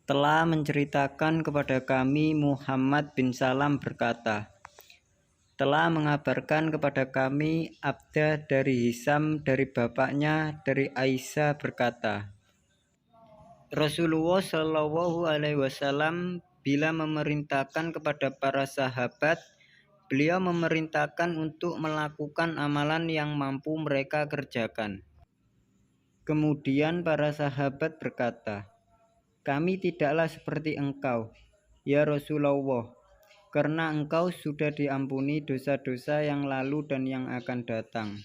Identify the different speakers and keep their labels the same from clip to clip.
Speaker 1: telah menceritakan kepada kami Muhammad bin Salam berkata, telah mengabarkan kepada kami Abdah dari Hisam dari bapaknya dari Aisyah berkata, Rasulullah Shallallahu Alaihi Wasallam bila memerintahkan kepada para sahabat, beliau memerintahkan untuk melakukan amalan yang mampu mereka kerjakan. Kemudian para sahabat berkata, kami tidaklah seperti engkau, ya Rasulullah, karena engkau sudah diampuni dosa-dosa yang lalu dan yang akan datang.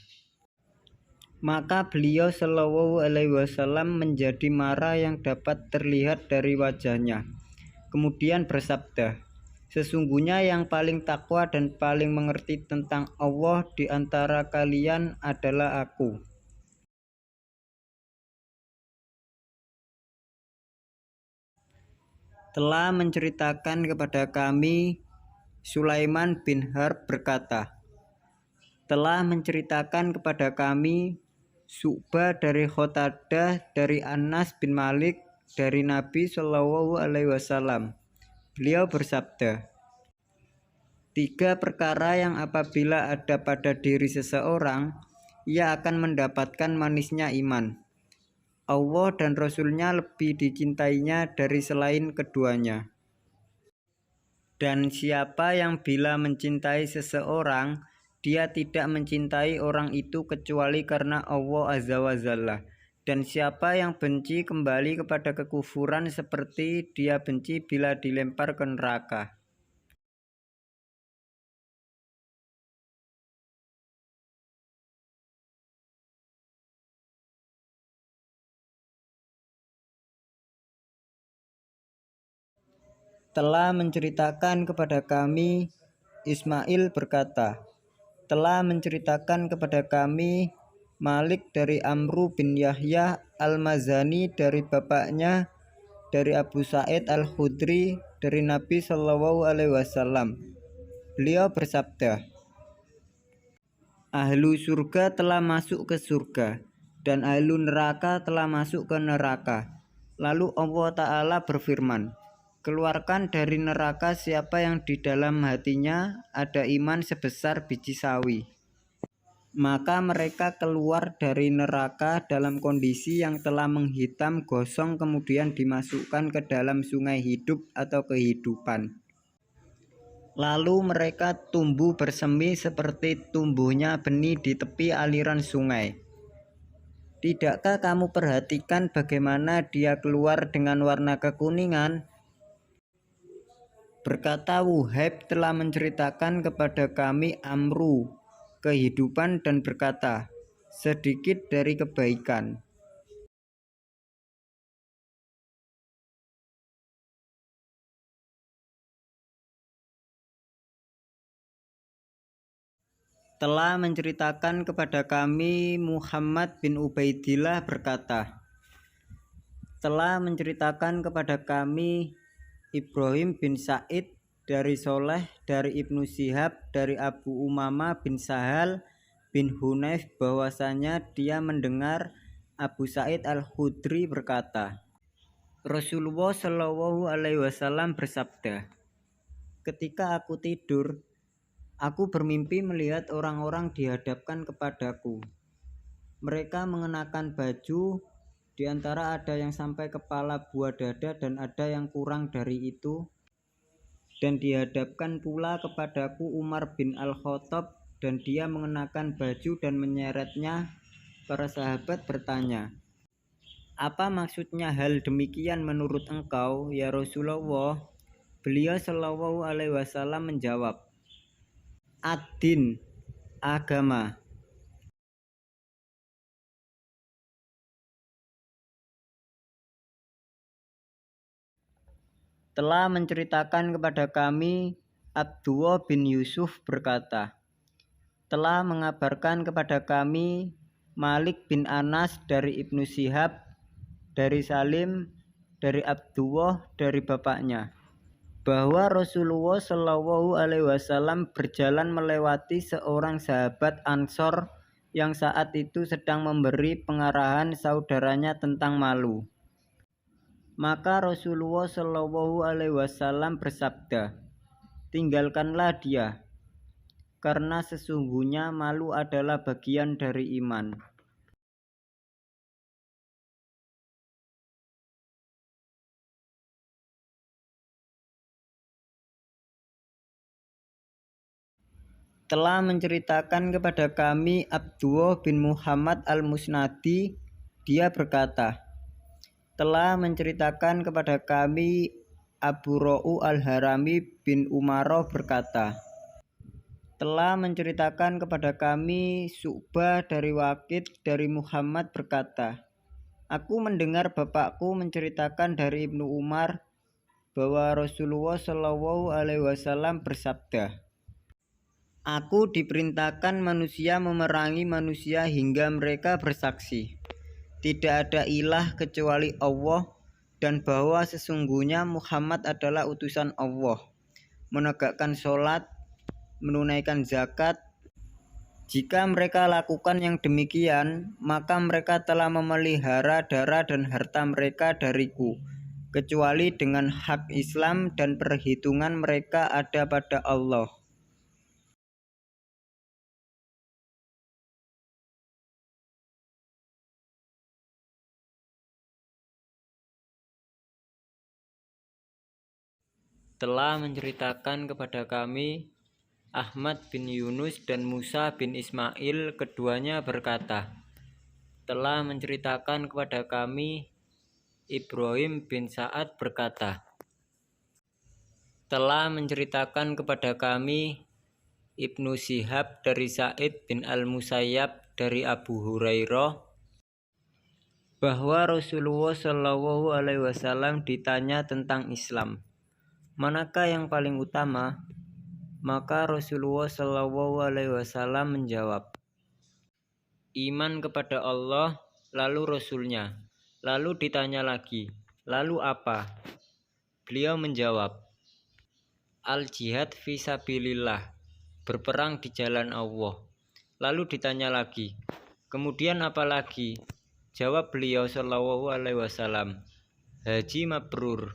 Speaker 1: Maka beliau Shallallahu Alaihi Wasallam menjadi marah yang dapat terlihat dari wajahnya. Kemudian bersabda, sesungguhnya yang paling takwa dan paling mengerti tentang Allah di antara kalian adalah aku. Telah menceritakan kepada kami Sulaiman bin Harb berkata, telah menceritakan kepada kami Syu'bah dari Qatadah dari Anas bin Malik dari Nabi Shallallahu Alaihi Wasallam. Beliau bersabda, 3 perkara yang apabila ada pada diri seseorang, ia akan mendapatkan manisnya iman. Allah dan Rasulnya lebih dicintainya dari selain keduanya. Dan siapa yang bila mencintai seseorang, dia tidak mencintai orang itu kecuali karena Allah Azza wa Jalla. Dan siapa yang benci kembali kepada kekufuran seperti dia benci bila dilempar ke neraka. Telah menceritakan kepada kami Ismail berkata, telah menceritakan kepada kami Malik dari Amru bin Yahya Al-Mazani dari bapaknya dari Abu Sa'id Al-Khudri dari Nabi Shallallahu Alaihi Wasallam. Beliau bersabda, ahlu surga telah masuk ke surga dan ahlu neraka telah masuk ke neraka. Lalu Allah Ta'ala berfirman, keluarkan dari neraka siapa yang di dalam hatinya ada iman sebesar biji sawi. Maka mereka keluar dari neraka dalam kondisi yang telah menghitam gosong kemudian dimasukkan ke dalam sungai hidup atau kehidupan. Lalu mereka tumbuh bersemi seperti tumbuhnya benih di tepi aliran sungai. Tidakkah kamu perhatikan bagaimana dia keluar dengan warna kekuningan? Berkata Wuhaib telah menceritakan kepada kami Amru kehidupan dan berkata, sedikit dari kebaikan. Telah menceritakan kepada kami Muhammad bin Ubaidillah berkata, telah menceritakan kepada kami Ibrahim bin Sa'id dari Soleh dari Ibnu Syihab dari Abu Umamah bin Sahal bin Hunayf bahwasanya dia mendengar Abu Sa'id Al-Khudri berkata, Rasulullah Shallallahu Alaihi Wasallam bersabda, ketika aku tidur, aku bermimpi melihat orang-orang dihadapkan kepadaku. Mereka mengenakan baju, di antara ada yang sampai kepala buah dada dan ada yang kurang dari itu. Dan dihadapkan pula kepadaku Umar bin Al-Khattab dan dia mengenakan baju dan menyeretnya. Para sahabat bertanya, apa maksudnya hal demikian menurut engkau, ya Rasulullah? Beliau Shallallahu Alaihi Wasallam menjawab, ad-din, agama. Telah menceritakan kepada kami Abdullah bin Yusuf berkata, telah mengabarkan kepada kami Malik bin Anas dari Ibnu Syihab dari Salim dari Abdullah dari bapaknya bahwa Rasulullah Shallallahu Alaihi Wasallam berjalan melewati seorang sahabat Ansor yang saat itu sedang memberi pengarahan saudaranya tentang malu. Maka Rasulullah Shallallahu Alaihi Wasallam bersabda, tinggalkanlah dia, karena sesungguhnya malu adalah bagian dari iman. Telah menceritakan kepada kami Abdullah bin Muhammad al-Musnadi, dia berkata, telah menceritakan kepada kami Abu Ro'u al-Harami bin Umaroh berkata, telah menceritakan kepada kami Syu'bah dari Waqid dari Muhammad berkata, aku mendengar bapakku menceritakan dari Ibnu Umar bahwa Rasulullah Shallallahu Alaihi Wasallam bersabda, aku diperintahkan manusia memerangi manusia hingga mereka bersaksi, tidak ada ilah kecuali Allah dan bahwa sesungguhnya Muhammad adalah utusan Allah, menegakkan sholat, menunaikan zakat. Jika mereka lakukan yang demikian, maka mereka telah memelihara darah dan harta mereka dariku, kecuali dengan hak Islam dan perhitungan mereka ada pada Allah. Telah menceritakan kepada kami Ahmad bin Yunus dan Musa bin Ismail, keduanya berkata, telah menceritakan kepada kami Ibrahim bin Sa'ad berkata, telah menceritakan kepada kami Ibnu Syihab dari Sa'id bin al-Musayyab dari Abu Hurairah bahwa Rasulullah Shallallahu Alaihi Wasallam ditanya tentang Islam, manakah yang paling utama? Maka Rasulullah Shallallahu Alaihi Wasallam menjawab, iman kepada Allah, lalu Rasulnya. Lalu ditanya lagi, lalu apa? Beliau menjawab, al-jihad fisabilillah, berperang di jalan Allah. Lalu ditanya lagi, kemudian apa lagi? Jawab beliau Shallallahu Alaihi Wasallam, haji mabrur.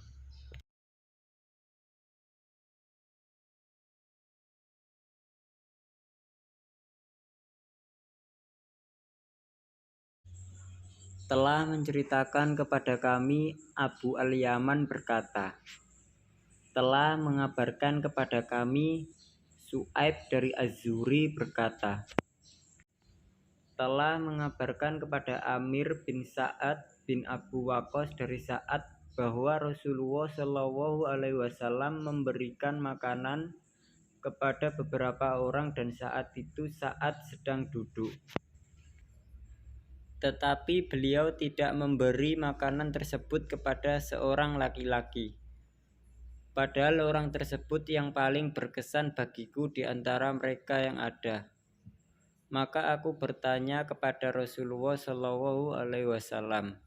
Speaker 1: Telah menceritakan kepada kami Abu al-Yaman berkata, telah mengabarkan kepada kami Su'aib dari Az-Zuhri berkata, telah mengabarkan kepada Amir bin Sa'ad bin Abu Waqqas dari Sa'ad bahwa Rasulullah Shallallahu Alaihi Wasallam memberikan makanan kepada beberapa orang dan saat itu Sa'ad sedang duduk. Tetapi beliau tidak memberi makanan tersebut kepada seorang laki-laki. Padahal orang tersebut yang paling berkesan bagiku di antara mereka yang ada. Maka aku bertanya kepada Rasulullah Shallallahu Alaihi Wasallam,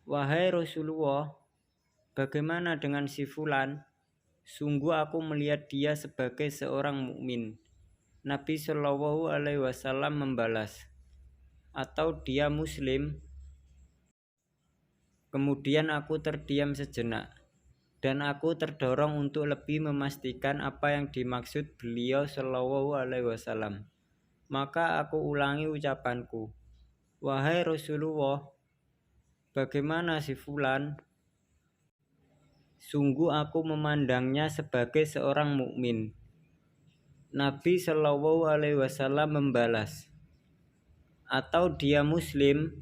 Speaker 1: wahai Rasulullah, bagaimana dengan si Fulan? Sungguh aku melihat dia sebagai seorang mukmin. Nabi Shallallahu Alaihi Wasallam membalas, atau dia Muslim? Kemudian aku terdiam sejenak, dan aku terdorong untuk lebih memastikan apa yang dimaksud beliau Shallallahu Alaihi Wasallam. Maka aku ulangi ucapanku, wahai Rasulullah, bagaimana si Fulan? Sungguh aku memandangnya sebagai seorang mukmin. Nabi Shallallahu Alaihi Wasallam membalas, atau dia Muslim?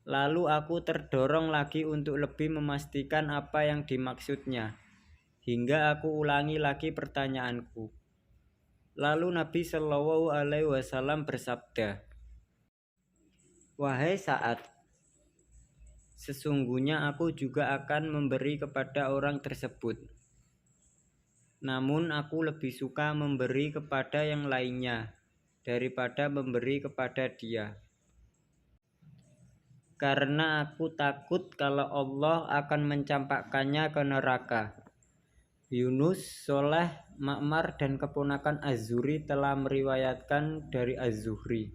Speaker 1: Lalu aku terdorong lagi untuk lebih memastikan apa yang dimaksudnya, hingga aku ulangi lagi pertanyaanku. Lalu Nabi Shallallahu Alaihi Wasallam bersabda, wahai Sa'ad, sesungguhnya aku juga akan memberi kepada orang tersebut. Namun aku lebih suka memberi kepada yang lainnya daripada memberi kepada dia. Karena aku takut kalau Allah akan mencampakkannya ke neraka. Yunus, Soleh, Ma'mar dan keponakan Az-Zuhri telah meriwayatkan dari Az-Zuhri.